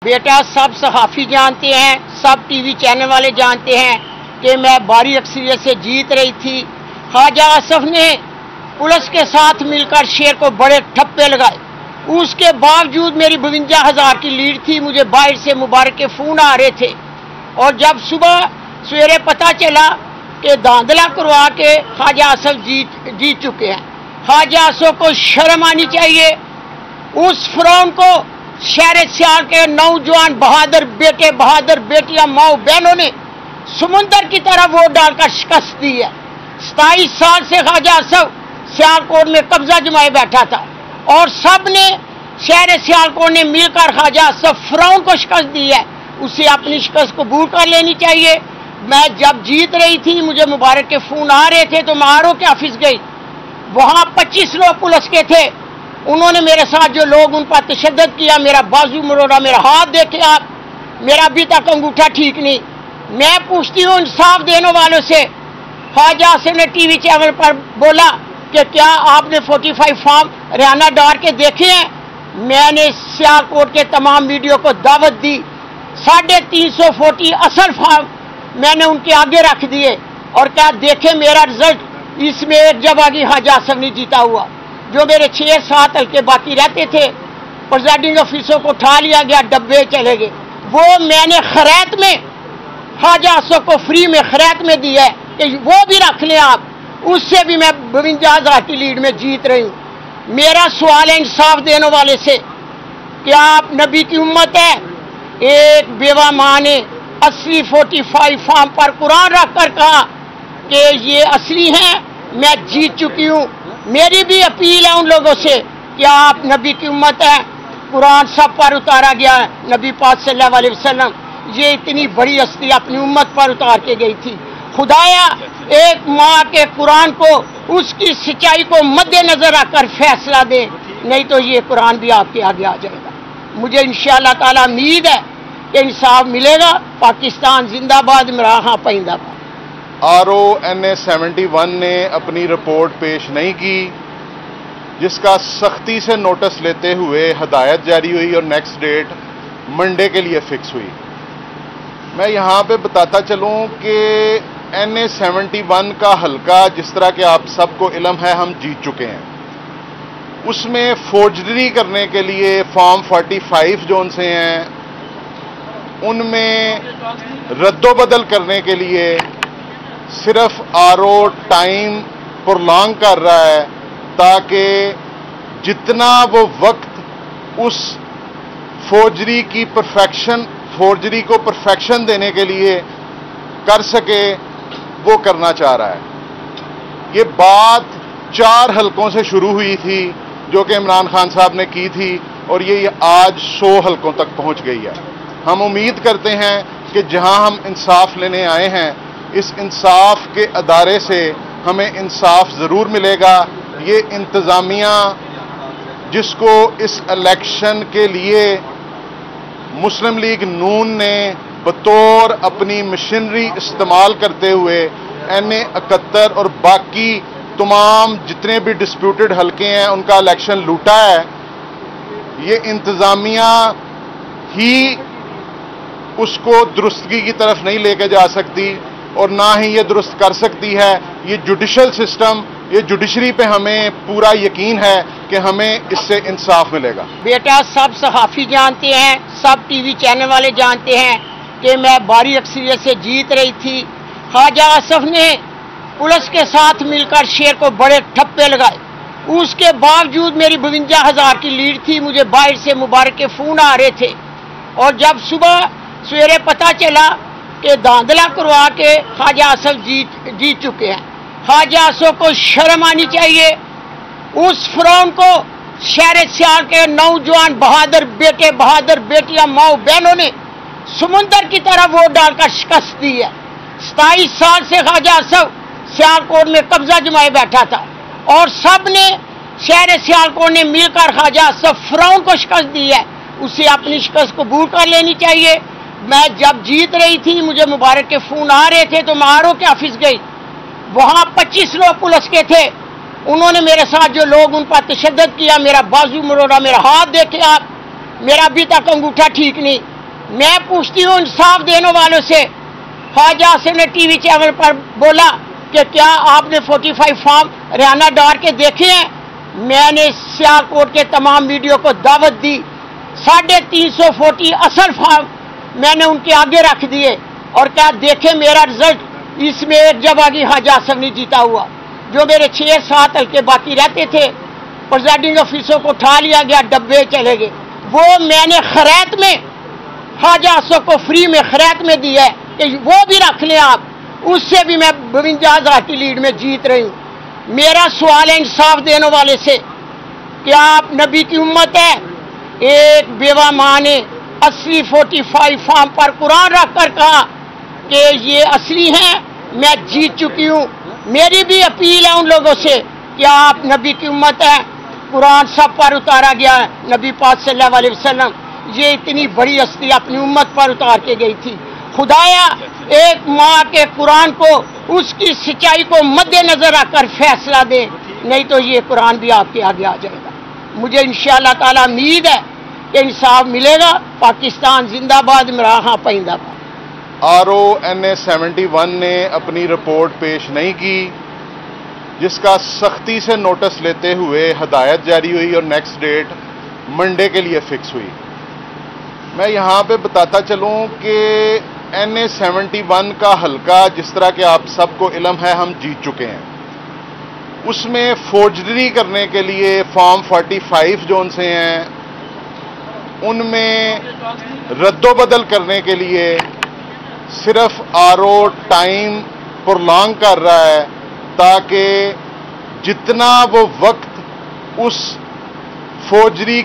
बेटा सब सहाफ़ी जानते हैं, सब टीवी चैनल वाले जानते हैं कि मैं भारी अक्सरियत से जीत रही थी। ख्वाजा आसफ ने पुलिस के साथ मिलकर शेर को बड़े ठप्पे लगाए। उसके बावजूद मेरी 52,000 की लीड थी। मुझे बाहर से मुबारक के फ़ोन आ रहे थे और जब सुबह सवेरे पता चला कि धांधला करवा के ख्वाजा आसफ जीत चुके हैं। ख्वाजा आसफ को शर्म आनी चाहिए। उस फिरौन को शहर सियाल के नौजवान बहादुर बेटे बहादुर बेटियां माओ बहनों ने समुंदर की तरह वोट डालकर शिकस्त दी है। 27 साल से ख्वाजा आसफ सियालकोट में कब्जा जमाए बैठा था और सब ने शहर सियालकोट ने मिलकर ख्वाजा आसफ फिरौन को शिकस्त दी है। उसे अपनी शिकस्त कबूल कर लेनी चाहिए। मैं जब जीत रही थी मुझे मुबारक के फ़ोन आ रहे थे तो मैं आरओ के ऑफिस गई। वहाँ 25 लोग पुलिस के थे। उन्होंने मेरे साथ जो लोग उन पर तशद्दुद किया, मेरा बाजू मरोड़ा, मेरा हाथ देखे आप, मेरा अभी तक अंगूठा ठीक नहीं। मैं पूछती हूँ इंसाफ देने वालों से। ख्वाजा आसफ ने टीवी चैनल पर बोला कि क्या आपने 45 फॉर्म रियाना डार के देखे हैं? मैंने सियालकोट के तमाम वीडियो को दावत दी। 350 40 असल फॉर्म मैंने उनके आगे रख दिए और क्या देखे मेरा रिजल्ट। इसमें एक जगह की ख्वाजा आसफ नहीं जीता हुआ। जो मेरे 6-7 हल्के बाकी रहते थे प्रिजाइडिंग ऑफिसर को उठा लिया गया, डब्बे चले गए। वो मैंने खैरात में ख्वाजा आसफ को फ्री में खैरात में दी है कि वो भी रख लें आप। उससे भी मैं 52,000 की लीड में जीत रही हूँ। मेरा सवाल है इंसाफ देने वाले से, क्या आप नबी की उम्मत है? एक बेवा माँ ने असली 45 फॉर्म पर कुरान रख कर कहा कि ये असली हैं, मैं जीत चुकी हूँ। मेरी भी अपील है उन लोगों से, क्या आप नबी की उम्मत है? कुरान सब पर उतारा गया है। नबी पाक सल्लल्लाहु अलैहि वसल्लम ये इतनी बड़ी हस्ती अपनी उम्मत पर उतार के गई थी। खुदाया एक माँ के कुरान को उसकी सच्चाई को मद्देनजर रखकर फैसला दे, नहीं तो ये कुरान भी आपके आगे आ जाएगा। मुझे इंशाअल्लाह ताला उम्मीद है कि इंसाफ मिलेगा। पाकिस्तान जिंदाबाद, इमरान पाइंदाबाद। RONA 71 ने अपनी रिपोर्ट पेश नहीं की, जिसका सख्ती से नोटिस लेते हुए हदायत जारी हुई और नेक्स्ट डेट मंडे के लिए फिक्स हुई। मैं यहाँ पे बताता चलूँ कि NA 71 का हल्का, जिस तरह के आप सबको इल्म है, हम जीत चुके हैं। उसमें फोर्जरी करने के लिए फॉर्म 45 जो उनसे हैं, उनमें रद्दोबदल करने के लिए सिर्फ RO टाइम प्रोलॉन्ग कर रहा है ताकि जितना वो वक्त उस फोर्जरी को परफेक्शन देने के लिए कर सके वो करना चाह रहा है। ये बात 4 हलकों से शुरू हुई थी जो कि इमरान खान साहब ने की थी और ये आज 100 हलकों तक पहुंच गई है। हम उम्मीद करते हैं कि जहां हम इंसाफ लेने आए हैं, इस इंसाफ के अदारे से हमें इंसाफ ज़रूर मिलेगा। ये इंतज़ामिया जिसको इस इलेक्शन के लिए मुस्लिम लीग नून ने बतौर अपनी मशीनरी इस्तेमाल करते हुए NA 71 और बाकी तमाम जितने भी डिस्प्यूटेड हलके हैं उनका इलेक्शन लूटा है, ये इंतज़ामिया ही उसको दुरुस्तगी की तरफ नहीं लेके जा सकती और ना ही ये दुरुस्त कर सकती है। ये जुडिशल सिस्टम, ये जुडिशरी पे हमें पूरा यकीन है कि हमें इससे इंसाफ मिलेगा। बेटा सब सहाफ़ी जानते हैं, सब टीवी चैनल वाले जानते हैं कि मैं भारी अक्सरियत से जीत रही थी। ख्वाजा आसफ ने पुलिस के साथ मिलकर शेर को बड़े ठप्पे लगाए। उसके बावजूद मेरी 52,000 की लीड थी। मुझे बाहर से मुबारक के फ़ोन आ रहे थे और जब सुबह सवेरे पता चला कि धांधला करवा के ख्वाजा आसफ जीत चुके हैं। ख्वाजा आसफ को शर्म आनी चाहिए। उस फिरौन को शहर सियाल के नौजवान बहादुर बेटे बहादुर बेटियां माओ बहनों ने समुंदर की तरह वोट डालकर शिकस्त दी है। 27 साल से ख्वाजा आसफ सियालकोट में कब्जा जमाए बैठा था और सब ने शहर सियालकोट ने मिलकर ख्वाजा आसफ फिरौन को शिकस्त दी है। उसे अपनी शिकस्त कबूल कर लेनी चाहिए। मैं जब जीत रही थी मुझे मुबारक के फ़ोन आ रहे थे तो मैं आरओ के ऑफिस गई। वहाँ 25 लोग पुलिस के थे। उन्होंने मेरे साथ जो लोग उन पर तशद्दुद किया, मेरा बाजू मरोड़ा, मेरा हाथ देखे आप, मेरा अभी तक अंगूठा ठीक नहीं। मैं पूछती हूँ इंसाफ देने वालों से, ख्वाजा आसिफ ने टीवी चैनल पर बोला कि क्या आपने 45 फॉर्म रियाना डार के देखे हैं? मैंने सियालकोट के तमाम वीडियो को दावत दी, 350 असल फॉर्म मैंने उनके आगे रख दिए और क्या देखे मेरा रिजल्ट। इसमें एक जगह की ख्वाजा आसिफ नहीं जीता हुआ। जो मेरे 6-7 हल्के बाकी रहते थे, प्रेजाइडिंग ऑफिसर को उठा लिया गया, डब्बे चले गए। वो मैंने खैरात में ख्वाजा आसिफ को फ्री में खैरात में दिया है कि वो भी रख लें आप, उससे भी मैं 52,000 की लीड में जीत रही हूँ। मेरा सवाल है इंसाफ देने वाले से, क्या आप नबी की उम्मत है? एक बेवा माँ ने असली 45 फॉर्म पर कुरान रख कर कहा कि ये असली हैं, मैं जीत चुकी हूँ। मेरी भी अपील है उन लोगों से, क्या आप नबी की उम्मत है? कुरान सब पर उतारा गया है। नबी पाक सल्लल्लाहु अलैहि वसल्लम ये इतनी बड़ी हस्ती अपनी उम्मत पर उतार के गई थी। खुदाया एक माँ के कुरान को, उसकी सच्चाई को मद्देनजर रखकर फैसला दे, नहीं तो ये कुरान भी आपके आगे आ जाएगा। मुझे इंशाअल्लाह ताला उम्मीद है कि इंसाफ मिलेगा। पाकिस्तान जिंदाबाद, मेरा हाँ पाइंदाबाद। RONA 71 ने अपनी रिपोर्ट पेश नहीं की, जिसका सख्ती से नोटिस लेते हुए हदायत जारी हुई और नेक्स्ट डेट मंडे के लिए फिक्स हुई। मैं यहाँ पे बताता चलूँ कि NA 71 का हल्का, जिस तरह के आप सबको इल्म है, हम जीत चुके हैं। उसमें फोर्जरी करने के लिए फॉर्म 45 जो उनसे हैं, उनमें रद्दोबदल करने के लिए सिर्फ RO टाइम प्रोलॉन्ग कर रहा है, ताकि जितना वो वक्त उस फोर्जरी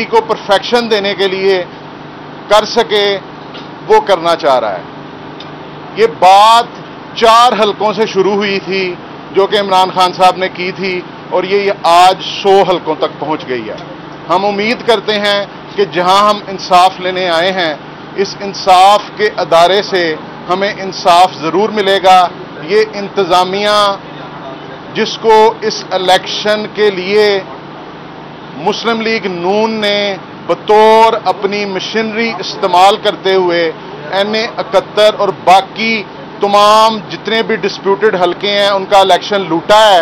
को परफेक्शन देने के लिए कर सके, वो करना चाह रहा है। ये बात 4 हलकों से शुरू हुई थी जो कि इमरान खान साहब ने की थी, और ये आज 100 हलकों तक पहुंच गई है। हम उम्मीद करते हैं कि जहां हम इंसाफ लेने आए हैं, इस इंसाफ के अदारे से हमें इंसाफ ज़रूर मिलेगा। ये इंतज़ामिया जिसको इस इलेक्शन के लिए मुस्लिम लीग नून ने बतौर अपनी मशीनरी इस्तेमाल करते हुए NA 71 और बाकी तमाम जितने भी डिस्प्यूटेड हलके हैं उनका इलेक्शन लूटा है,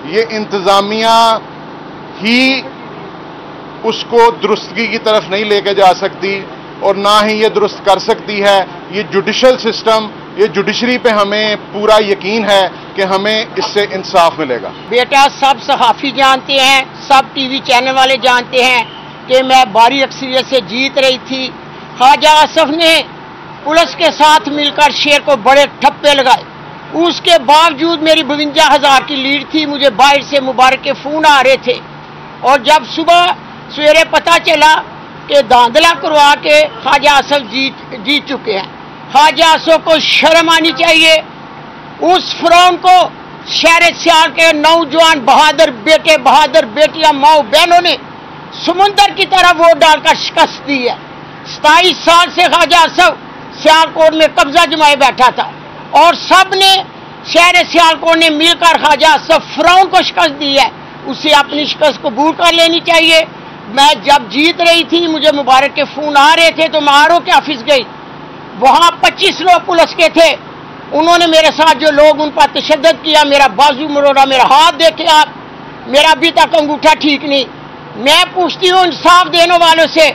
ये इंतज़ामिया ही उसको दुरुस्तगी की तरफ नहीं लेके जा सकती और ना ही ये दुरुस्त कर सकती है। ये जुडिशल सिस्टम, ये जुडिशरी पे हमें पूरा यकीन है कि हमें इससे इंसाफ मिलेगा। बेटा, सब सहाफ़ी जानते हैं, सब टीवी चैनल वाले जानते हैं कि मैं भारी अक्सरियत से जीत रही थी। ख्वाजा आसिफ ने पुलिस के साथ मिलकर शेर को बड़े ठप्पे लगाए, उसके बावजूद मेरी 52,000 की लीड थी। मुझे बाहर से मुबारक के फ़ोन आ रहे थे, और जब सुबह सवेरे पता चला कि धांधला करवा के ख्वाजा आसिफ जीत चुके हैं। ख्वाजा आसिफ को शर्म आनी चाहिए। उस फिरौन को शहर सियाल के नौजवान बहादुर बेटे, बहादुर बेटियां, माओ बहनों ने समुंदर की तरह वोट डालकर शिकस्त दी है। 27 साल से ख्वाजा आसिफ सियालकोट में कब्जा जमाए बैठा था, और सब ने शहर सियालकोट ने मिलकर ख्वाजा आसिफ फिरौन को शिकस्त दी है। उसे अपनी शिकस्त कबूल कर लेनी चाहिए। मैं जब जीत रही थी, मुझे मुबारक के फ़ोन आ रहे थे, तो मैं RO के ऑफिस गई। वहाँ 25 लोग पुलिस के थे। उन्होंने मेरे साथ जो लोग उन पर तशद्दुद किया, मेरा बाजू मरोड़ा, मेरा हाथ देखे आप, मेरा अभी तक अंगूठा ठीक नहीं। मैं पूछती हूँ इंसाफ देने वालों से,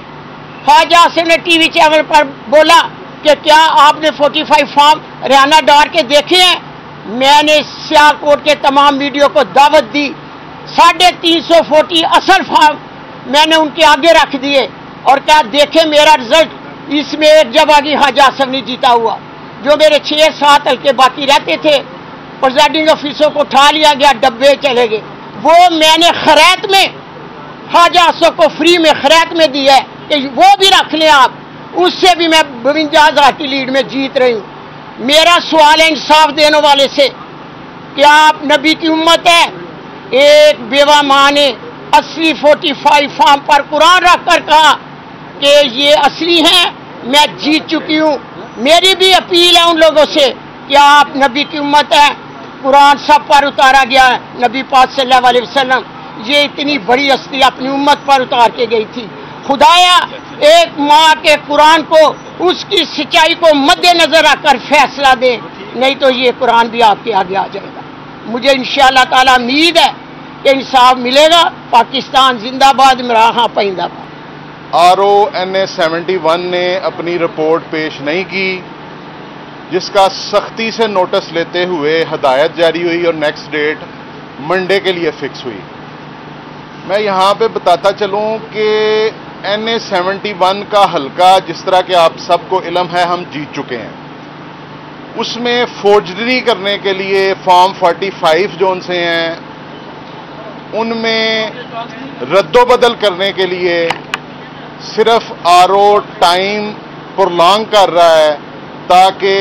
ख्वाजा आसिफ ने टीवी चैनल पर बोला कि क्या आपने 45 फॉर्म रियाना डार के देखे हैं? मैंने सियालकोट के तमाम वीडियो को दावत दी, 350 असल फॉर्म मैंने उनके आगे रख दिए, और क्या देखे मेरा रिजल्ट। इसमें एक जगह की ख्वाजा आसिफ नहीं जीता हुआ। जो मेरे 6-7 हल्के बाकी रहते थे, प्रेजाइडिंग ऑफिसर को उठा लिया गया, डब्बे चले गए। वो मैंने खैरात में ख्वाजा आसिफ को फ्री में खैरात में दिया है कि वो भी रख लें आप, उससे भी मैं 52,000 की लीड में जीत रही हूँ। मेरा सवाल है इंसाफ देने वाले से, क्या आप नबी की उम्मत है? एक बेवा माँ ने असली 45 फॉर्म पर कुरान रख कर कहा कि ये असली हैं, मैं जीत चुकी हूँ। मेरी भी अपील है उन लोगों से, क्या आप नबी की उम्मत है? कुरान सब पर उतारा गया है। नबी पाक सल्लल्लाहु अलैहि वसल्लम ये इतनी बड़ी हस्ती अपनी उम्मत पर उतार के गई थी। खुदाया ایک ماں کے قرآن کو اس کی سچائی کو مد نظر رکھ کر فیصلہ دیں، نہیں تو یہ قرآن بھی آپ کے آگے آ جائے گا۔ مجھے انشاءاللہ تعالی امید ہے کہ انصاف ملے گا۔ پاکستان زندہ باد، میرا ہاں پائندہ باد۔ RO-NA-71 نے اپنی رپورٹ پیش نہیں کی، جس کا سختی سے نوٹس لیتے ہوئے ہدایت جاری ہوئی اور نیکسٹ ڈیٹ منڈے کے لیے فکس ہوئی۔ میں یہاں پہ بتاتا چلوں کہ NA-71 کا حلقہ، جس طرح کہ آپ سب کو علم ہے، ہم جیت چکے ہیں۔ اس میں فورجری کرنے کے لیے فارم 45 جو ان سے ہیں، ان میں رد و بدل کرنے کے لیے صرف RO ٹائم پرولانگ کر رہا ہے، تاکہ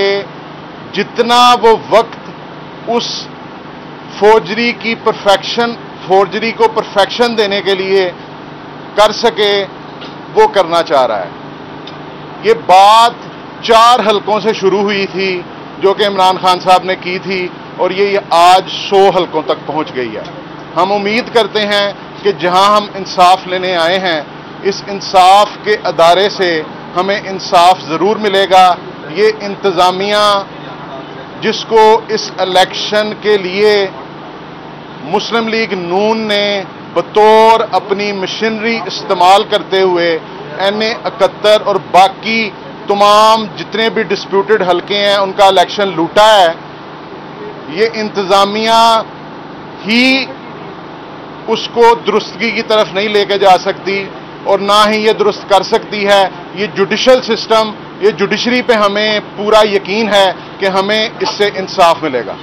جتنا وہ وقت اس فورجری کو پرفیکشن دینے کے لیے کر سکے، وہ کرنا چاہ رہا ہے۔ یہ بات 4 حلقوں سے شروع ہوئی تھی جو کہ عمران خان صاحب نے کی تھی، اور یہ آج 100 حلقوں تک پہنچ گئی ہے۔ ہم امید کرتے ہیں کہ جہاں ہم انصاف لینے آئے ہیں، اس انصاف کے ادارے سے ہمیں انصاف ضرور ملے گا۔ یہ انتظامیہ جس کو اس الیکشن کے لیے مسلم لیگ نون نے بطور اپنی مشینری استعمال کرتے ہوئے NA-71 اور باقی تمام جتنے بھی ڈسپیوٹڈ حلقے ہیں ان کا الیکشن لوٹا ہے، یہ انتظامیہ ہی اس کو درستگی کی طرف نہیں لے کے جا سکتی، اور نہ ہی یہ درست کر سکتی ہے۔ یہ جوڈیشل سسٹم، یہ جوڈیشری پہ ہمیں پورا یقین ہے کہ ہمیں اس سے انصاف ملے گا۔